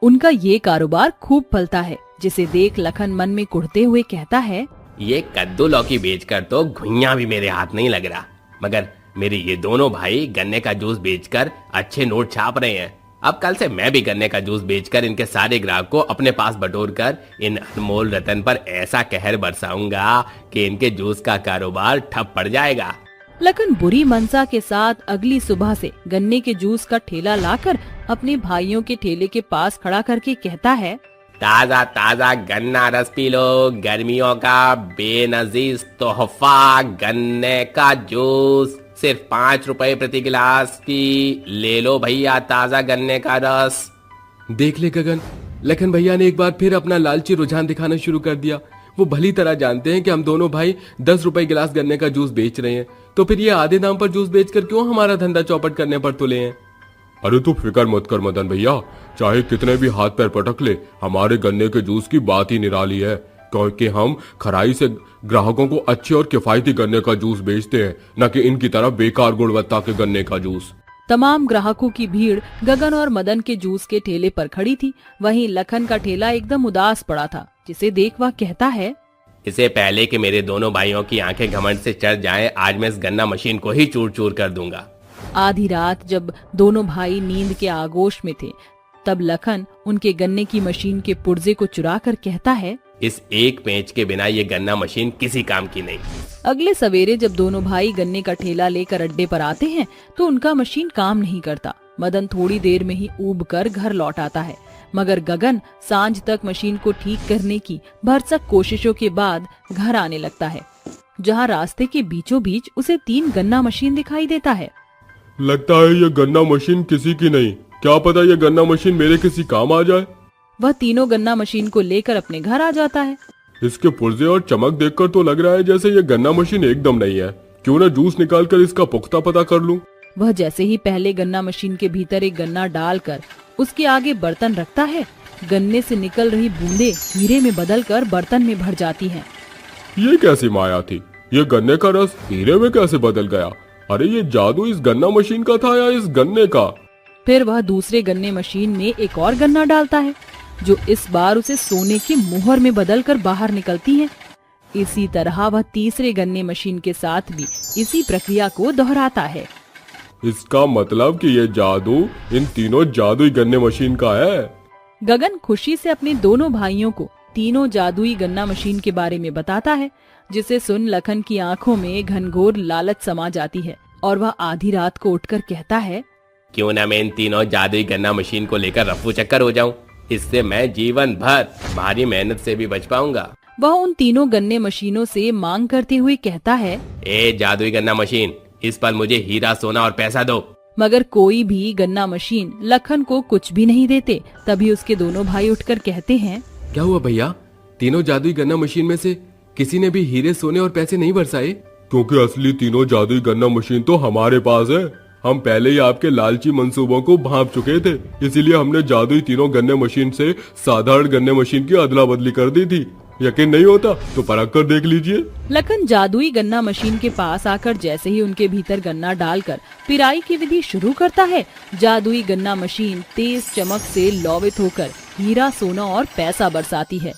उनका ये कारोबार खूब फलता है, जिसे देख लखन मन में कुढ़ते हुए कहता है, ये कद्दू लौकी बेचकर तो घुइयां भी मेरे हाथ नहीं लग रहा, मगर मेरे ये दोनों भाई गन्ने का जूस बेचकर अच्छे नोट छाप रहे हैं। अब कल से मैं भी गन्ने का जूस बेचकर इनके सारे ग्राहक को अपने पास बटोरकर इन अनमोल रतन पर ऐसा कहर बरसाऊंगा कि इनके जूस का कारोबार ठप पड़ जाएगा। लखन बुरी मनसा के साथ अगली सुबह से गन्ने के जूस का ठेला लाकर अपने भाइयों के ठेले के पास खड़ा करके कहता है, ताजा ताजा गन्ना रस पी लो, गर्मियों का बेनजीर तोहफा गन्ने का जूस सिर्फ 5 रुपए प्रति गिलास की ले लो भैया, ताजा गन्ने का रस। देख ले गगन, लखन भैया ने एक बार फिर अपना लालची रुझान दिखाना शुरू कर दिया। वो भली तरह जानते हैं कि हम दोनों भाई 10 रुपए गिलास गन्ने का जूस बेच रहे हैं, तो फिर ये आधे दाम पर जूस बेचकर क्यों हमारा धंधा चौपट करने पर तुले हैं। अरे तू फिक्र मत कर मदन भैया, चाहे कितने भी हाथ पैर पटक ले, हमारे गन्ने के जूस की बात ही निराली है, क्योंकि हम खराई से ग्राहकों को अच्छे और किफायती गन्ने का जूस बेचते हैं, न कि इनकी तरह बेकार गुणवत्ता के गन्ने का जूस। तमाम ग्राहकों की भीड़ गगन और मदन के जूस के ठेले पर खड़ी थी। वहीं लखन का ठेला एकदम उदास पड़ा था, जिसे देख वह कहता है, इससे पहले कि मेरे दोनों भाइयों की आंखें घमंड से चढ़ जाएं, आज मैं इस गन्ना मशीन को ही चूर चूर कर दूंगा। आधी रात जब दोनों भाई नींद के आगोश में थे, तब लखन उनके गन्ने की मशीन के पुर्जे को चुरा कर कहता है, इस एक पेंच के बिना ये गन्ना मशीन किसी काम की नहीं। अगले सवेरे जब दोनों भाई गन्ने का ठेला लेकर अड्डे पर आते हैं तो उनका मशीन काम नहीं करता। मदन थोड़ी देर में ही ऊब कर घर लौट आता है, मगर गगन सांझ तक मशीन को ठीक करने की भरसक कोशिशों के बाद घर आने लगता है, जहां रास्ते के बीचों बीच उसे 3 गन्ना मशीन दिखाई देता है। लगता है ये गन्ना मशीन किसी की नहीं, क्या पता ये गन्ना मशीन मेरे किसी काम आ जाए। वह तीनों गन्ना मशीन को लेकर अपने घर आ जाता है। इसके पुर्जे और चमक देखकर तो लग रहा है जैसे ये गन्ना मशीन एकदम नहीं है। क्यों ना जूस निकालकर इसका पुख्ता पता कर लूं। वह जैसे ही पहले गन्ना मशीन के भीतर एक गन्ना डालकर उसके आगे बर्तन रखता है, गन्ने से निकल रही बूंदे हीरे में बदलकर बर्तन में भर जाती हैं। ये कैसी माया थी? ये गन्ने का रस हीरे में कैसे बदल गया? अरे ये जादू इस गन्ना मशीन का था या इस गन्ने का? फिर वह दूसरे गन्ने मशीन में एक और गन्ना डालता है, जो इस बार उसे सोने की मुहर में बदलकर बाहर निकलती है। इसी तरह वह तीसरे गन्ने मशीन के साथ भी इसी प्रक्रिया को दोहराता है। इसका मतलब कि ये जादू इन तीनों जादुई गन्ने मशीन का है। गगन खुशी से अपने दोनों भाइयों को तीनों जादुई गन्ना मशीन के बारे में बताता है, जिसे सुन लखन की आंखों में घनघोर लालच समा जाती है और वह आधी रात को उठकर कहता है, क्यों ना मैं इन तीनों जादुई गन्ना मशीन को लेकर रफ्फू चक्कर हो जाऊं। इससे मैं जीवन भर भारी मेहनत से भी बच पाऊंगा। वह उन तीनों गन्ने मशीनों से मांग करते हुए कहता है, ए जादुई गन्ना मशीन, इस पर मुझे हीरा सोना और पैसा दो। मगर कोई भी गन्ना मशीन लखन को कुछ भी नहीं देते। तभी उसके दोनों भाई उठकर कहते हैं, क्या हुआ भैया, तीनों जादुई गन्ना मशीन में से किसी ने भी हीरे सोने और पैसे नहीं बरसाए? क्योंकि असली तीनों जादुई गन्ना मशीन तो हमारे पास है। हम पहले ही आपके लालची मंसूबों को भांप चुके थे, इसीलिए हमने जादुई तीनों गन्ने मशीन से साधारण गन्ने मशीन की अदला बदली कर दी थी। यकीन नहीं होता तो परख कर देख लीजिए। लखन जादुई गन्ना मशीन के पास आकर जैसे ही उनके भीतर गन्ना डालकर पिराई की विधि शुरू करता है, जादुई गन्ना मशीन तेज चमक से लौवित होकर हीरा सोना और पैसा बरसाती है।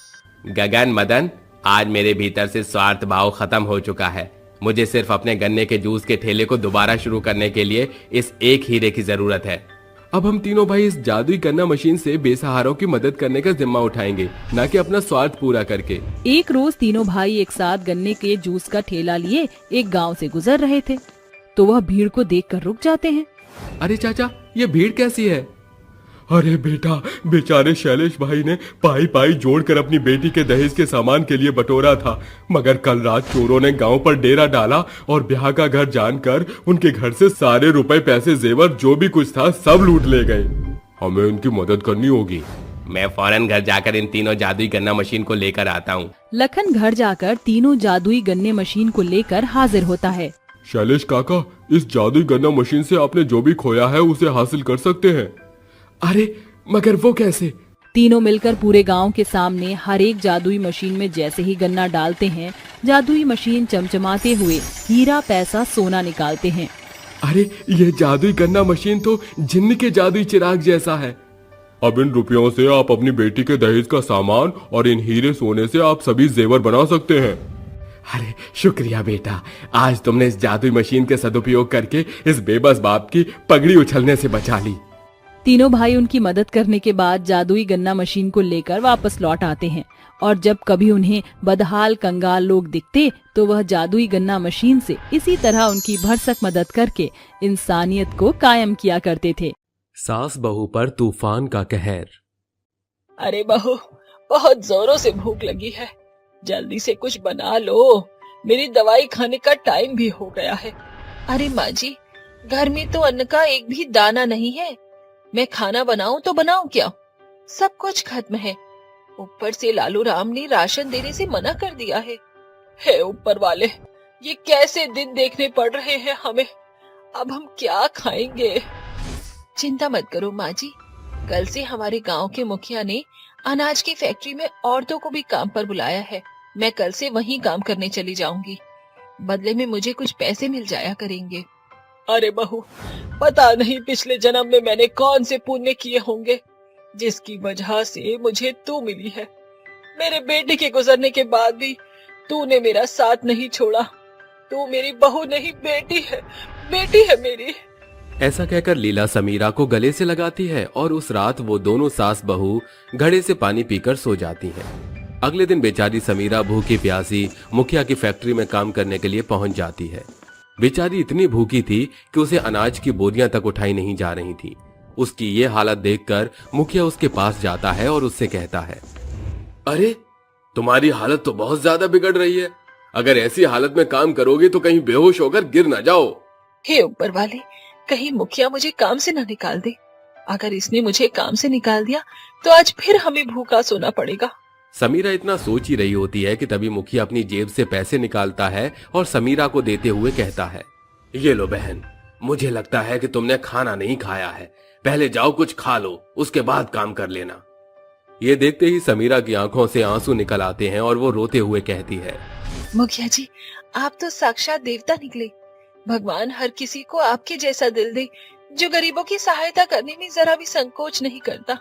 गगन मदन, आज मेरे भीतर से स्वार्थ भाव खत्म हो चुका है। मुझे सिर्फ अपने गन्ने के जूस के ठेले को दोबारा शुरू करने के लिए इस एक हीरे की जरूरत है। अब हम तीनों भाई इस जादुई गन्ना मशीन से बेसहारों की मदद करने का जिम्मा उठाएंगे, न कि अपना स्वार्थ पूरा करके। एक रोज तीनों भाई एक साथ गन्ने के जूस का ठेला लिए एक गांव से गुजर रहे थे, तो वह भीड़ को देखकर रुक जाते हैं। अरे चाचा, ये भीड़ कैसी है? अरे बेटा, बेचारे शैलेश भाई ने पाई पाई जोड़कर अपनी बेटी के दहेज के सामान के लिए बटोरा था, मगर कल रात चोरों ने गांव पर डेरा डाला और ब्याह का घर जानकर उनके घर से सारे रुपए पैसे जेवर जो भी कुछ था सब लूट ले गए। हमें उनकी मदद करनी होगी। मैं फौरन घर जाकर इन तीनों जादुई गन्ना मशीन को लेकर आता हूँ। लखन घर जाकर तीनों जादुई गन्ने मशीन को लेकर हाजिर होता है। शैलेश काका, इस जादुई गन्ना मशीन से आपने जो भी खोया है उसे हासिल कर सकते हैं। अरे मगर वो कैसे? तीनों मिलकर पूरे गांव के सामने हर एक जादुई मशीन में जैसे ही गन्ना डालते हैं, जादुई मशीन चमचमाते हुए हीरा पैसा सोना निकालते हैं। अरे ये जादुई गन्ना मशीन तो जिन्न के जादुई चिराग जैसा है। अब इन रुपयों से आप अपनी बेटी के दहेज का सामान और इन हीरे सोने से आप सभी जेवर बना सकते हैं। अरे शुक्रिया बेटा, आज तुमने इस जादुई मशीन के सदुपयोग करके इस बेबस बाप की पगड़ी उछलने से बचा ली। तीनों भाई उनकी मदद करने के बाद जादुई गन्ना मशीन को लेकर वापस लौट आते हैं, और जब कभी उन्हें बदहाल कंगाल लोग दिखते तो वह जादुई गन्ना मशीन से इसी तरह उनकी भरसक मदद करके इंसानियत को कायम किया करते थे। सास बहू पर तूफान का कहर। अरे बहू, बहुत जोरों से भूख लगी है, जल्दी से कुछ बना लो, मेरी दवाई खाने का टाइम भी हो गया है। अरे माँ जी, घर में तो अन्न का एक भी दाना नहीं है, मैं खाना बनाऊं तो बनाऊं क्या? सब कुछ खत्म है। ऊपर से लालू राम ने राशन देने से मना कर दिया है। हे ऊपर वाले, ये कैसे दिन देखने पड़ रहे हैं हमें, अब हम क्या खाएंगे? चिंता मत करो माँ जी, कल से हमारे गांव के मुखिया ने अनाज की फैक्ट्री में औरतों को भी काम पर बुलाया है। मैं कल से वहीं काम करने चली जाऊंगी, बदले में मुझे कुछ पैसे मिल जाया करेंगे। अरे बहू, पता नहीं पिछले जन्म में मैंने कौन से पुण्य किए होंगे जिसकी वजह से मुझे तू मिली है। मेरे बेटे के गुजरने के बाद भी तूने मेरा साथ नहीं छोड़ा। तू मेरी बहू नहीं, बेटी है मेरी। ऐसा कहकर लीला समीरा को गले से लगाती है और उस रात वो दोनों सास बहू घड़े से पानी पीकर सो जाती हैं। अगले दिन बेचारी समीरा भूखी प्यासी मुखिया की फैक्ट्री में काम करने के लिए पहुंच जाती है। बेचारी इतनी भूखी थी कि उसे अनाज की बोरियां तक उठाई नहीं जा रही थी। उसकी ये हालत देखकर मुखिया उसके पास जाता है और उससे कहता है, अरे तुम्हारी हालत तो बहुत ज्यादा बिगड़ रही है, अगर ऐसी हालत में काम करोगे तो कहीं बेहोश होकर गिर ना जाओ। हे ऊपर वाले, कहीं मुखिया मुझे काम से न निकाल दे। अगर इसने मुझे काम से निकाल दिया तो आज फिर हमें भूखा सोना पड़ेगा। समीरा इतना सोच ही रही होती है कि तभी मुखिया अपनी जेब से पैसे निकालता है और समीरा को देते हुए कहता है, ये लो बहन, मुझे लगता है कि तुमने खाना नहीं खाया है, पहले जाओ कुछ खा लो, उसके बाद काम कर लेना। ये देखते ही समीरा की आंखों से आंसू निकल आते हैं और वो रोते हुए कहती है, मुखिया जी, आप तो साक्षात देवता निकले। भगवान हर किसी को आपके जैसा दिल दे जो गरीबों की सहायता करने में जरा भी संकोच नहीं करता।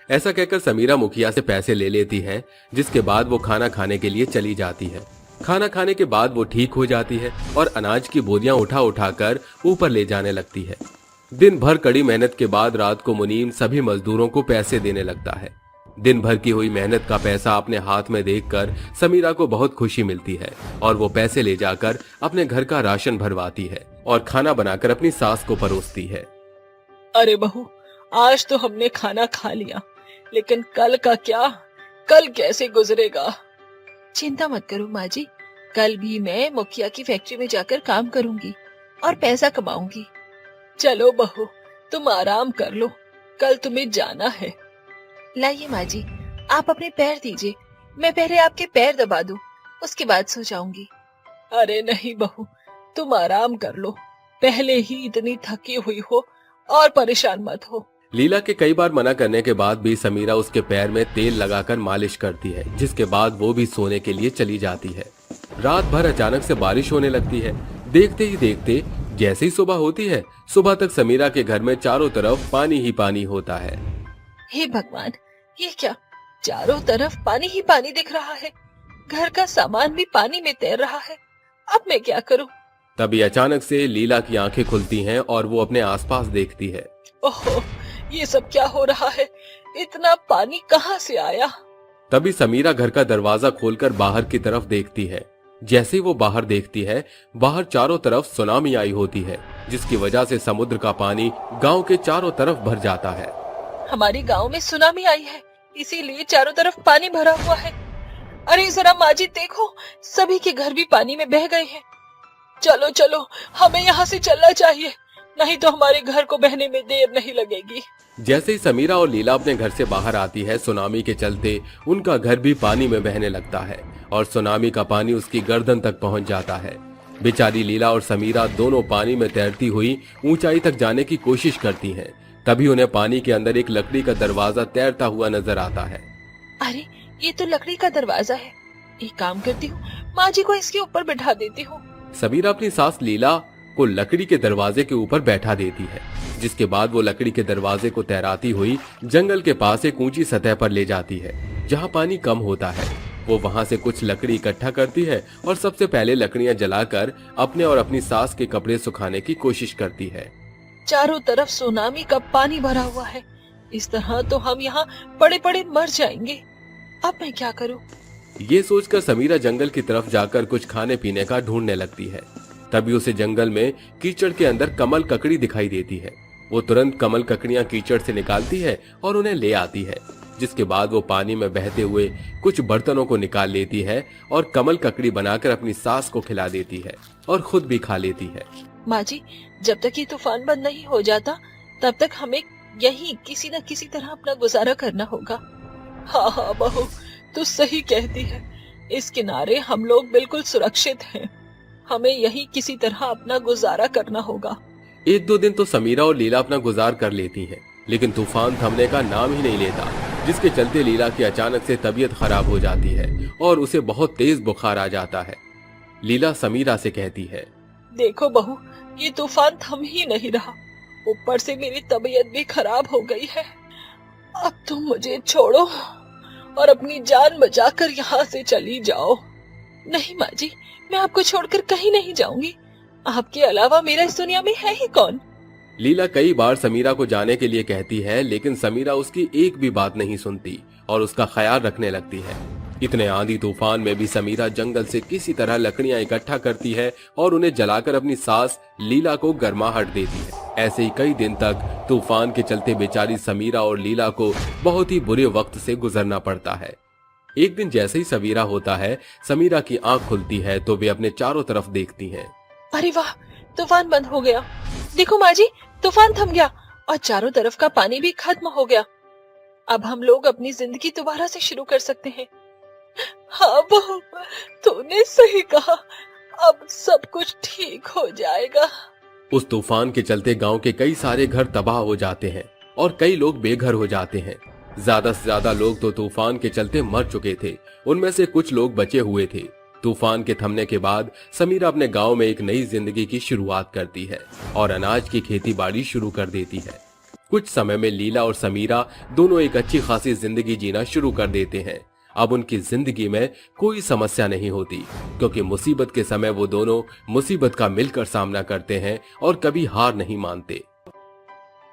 ऐसा कहकर समीरा मुखिया से पैसे ले लेती है, जिसके बाद वो खाना खाने के लिए चली जाती है। खाना खाने के बाद वो ठीक हो जाती है और अनाज की बोरियां उठा उठाकर ऊपर ले जाने लगती है। दिन भर कड़ी मेहनत के बाद रात को मुनीम सभी मजदूरों को पैसे देने लगता है। दिन भर की हुई मेहनत का पैसा अपने हाथ में देखकर समीरा को बहुत खुशी मिलती है और वो पैसे ले जाकर अपने घर का राशन भरवाती है और खाना बनाकर अपनी सास को परोसती है। अरे बहू, आज तो हमने खाना खा लिया, लेकिन कल का क्या? कल कैसे गुजरेगा? चिंता मत करो माँ जी, कल भी मैं मुखिया की फैक्ट्री में जाकर काम करूंगी। और पैसा कमाऊंगी। चलो बहू, तुम आराम कर लो, कल तुम्हें जाना है। लाइए माँ जी, आप अपने पैर दीजिए, मैं पहले आपके पैर दबा दूं, उसके बाद सो जाऊंगी। अरे नहीं बहू, तुम आराम कर लो, पहले ही इतनी थकी हुई हो और परेशान मत हो। लीला के कई बार मना करने के बाद भी समीरा उसके पैर में तेल लगाकर मालिश करती है, जिसके बाद वो भी सोने के लिए चली जाती है। रात भर अचानक से बारिश होने लगती है। देखते ही देखते जैसे ही सुबह होती है, सुबह तक समीरा के घर में चारों तरफ पानी ही पानी होता है। हे भगवान, ये क्या, चारों तरफ पानी ही पानी दिख रहा है, घर का सामान भी पानी में तैर रहा है, अब मैं क्या करूं? तभी अचानक से लीला की आंखें खुलती हैं और वो अपने आसपास देखती है। ओहो, ये सब क्या हो रहा है? इतना पानी कहाँ से आया? तभी समीरा घर का दरवाजा खोलकर बाहर की तरफ देखती है। जैसे ही वो बाहर देखती है, बाहर चारों तरफ सुनामी आई होती है, जिसकी वजह से समुद्र का पानी गांव के चारों तरफ भर जाता है। हमारे गांव में सुनामी आई है, इसीलिए चारों तरफ पानी भरा हुआ है। अरे जरा माँ जी देखो, सभी के घर भी पानी में बह गए हैं। चलो चलो, हमें यहाँ से चलना चाहिए, नहीं तो हमारे घर को बहने में देर नहीं लगेगी। जैसे ही समीरा और लीला अपने घर से बाहर आती है, सुनामी के चलते उनका घर भी पानी में बहने लगता है और सुनामी का पानी उसकी गर्दन तक पहुंच जाता है। बेचारी लीला और समीरा दोनों पानी में तैरती हुई ऊंचाई तक जाने की कोशिश करती हैं। तभी उन्हें पानी के अंदर एक लकड़ी का दरवाजा तैरता हुआ नजर आता है। अरे ये तो लकड़ी का दरवाजा है, एक काम करती हूँ, माँ जी को इसके ऊपर बिठा देती हूँ। समीरा अपनी सास लीला को लकड़ी के दरवाजे के ऊपर बैठा देती है, जिसके बाद वो लकड़ी के दरवाजे को तैराती हुई जंगल के पास एक ऊंची सतह पर ले जाती है, जहाँ पानी कम होता है। वो वहाँ से कुछ लकड़ी इकट्ठा करती है और सबसे पहले लकड़ियाँ जलाकर अपने और अपनी सास के कपड़े सुखाने की कोशिश करती है। चारों तरफ सुनामी का पानी भरा हुआ है, इस तरह तो हम यहाँ पड़े पड़े मर जाएंगे, अब मैं क्या करूँ? ये सोचकर समीरा जंगल की तरफ जाकर कुछ खाने पीने का ढूंढने लगती है। तभी उसे जंगल में कीचड़ के अंदर कमल ककड़ी दिखाई देती है। वो तुरंत कमल ककड़ियां कीचड़ से निकालती है और उन्हें ले आती है, जिसके बाद वो पानी में बहते हुए कुछ बर्तनों को निकाल लेती है और कमल ककड़ी बनाकर अपनी सास को खिला देती है और खुद भी खा लेती है। माँ जी, जब तक ये तूफान बंद नहीं हो जाता, तब तक हमें यही किसी न किसी तरह अपना गुजारा करना होगा। हाँ हाँ बहू, तू सही कहती है, इस किनारे हम लोग बिल्कुल सुरक्षित हैं, हमें यही किसी तरह अपना गुजारा करना होगा। एक दो दिन तो समीरा और लीला अपना गुजार कर लेती हैं, लेकिन तूफान थमने का नाम ही नहीं लेता, जिसके चलते लीला की अचानक से तबीयत खराब हो जाती है और उसे बहुत तेज बुखार आ जाता है। लीला समीरा से कहती है, देखो बहू, ये तूफान थम ही नहीं रहा, ऊपर से मेरी तबीयत भी खराब हो गई है। अब तुम मुझे छोड़ो और अपनी जान बचाकर यहाँ से चली जाओ। नहीं माँ जी, मैं आपको छोड़कर कहीं नहीं जाऊंगी, आपके अलावा मेरा इस दुनिया में है ही कौन? लीला कई बार समीरा को जाने के लिए कहती है, लेकिन समीरा उसकी एक भी बात नहीं सुनती और उसका ख्याल रखने लगती है। इतने आंधी तूफान में भी समीरा जंगल से किसी तरह लकड़ियां इकट्ठा करती है और उन्हें जलाकर अपनी सास लीला को गर्माहट देती है। ऐसे ही कई दिन तक तूफान के चलते बेचारी समीरा और लीला को बहुत ही बुरे वक्त से गुजरना पड़ता है। एक दिन जैसे ही सवेरा होता है, समीरा की आंख खुलती है तो वे अपने चारों तरफ देखती हैं। अरे वाह, तूफान बंद हो गया। देखो माँ जी, तूफान थम गया और चारों तरफ का पानी भी खत्म हो गया। अब हम लोग अपनी जिंदगी दोबारा से शुरू कर सकते हैं। हाँ बहू, तूने सही कहा, अब सब कुछ ठीक हो जाएगा। उस तूफान के चलते गांव के कई सारे घर तबाह हो जाते हैं और कई लोग बेघर हो जाते हैं। ज्यादा से ज्यादा लोग तो तूफान के चलते मर चुके थे, उनमें से कुछ लोग बचे हुए थे। तूफान के थमने के बाद समीरा अपने गांव में एक नई जिंदगी की शुरुआत करती है और अनाज की खेती बाड़ी शुरू कर देती है। कुछ समय में लीला और समीरा दोनों एक अच्छी खासी जिंदगी जीना शुरू कर देते हैं। अब उनकी जिंदगी में कोई समस्या नहीं होती, क्योंकि मुसीबत के समय वो दोनों मुसीबत का मिलकर सामना करते हैं और कभी हार नहीं मानते।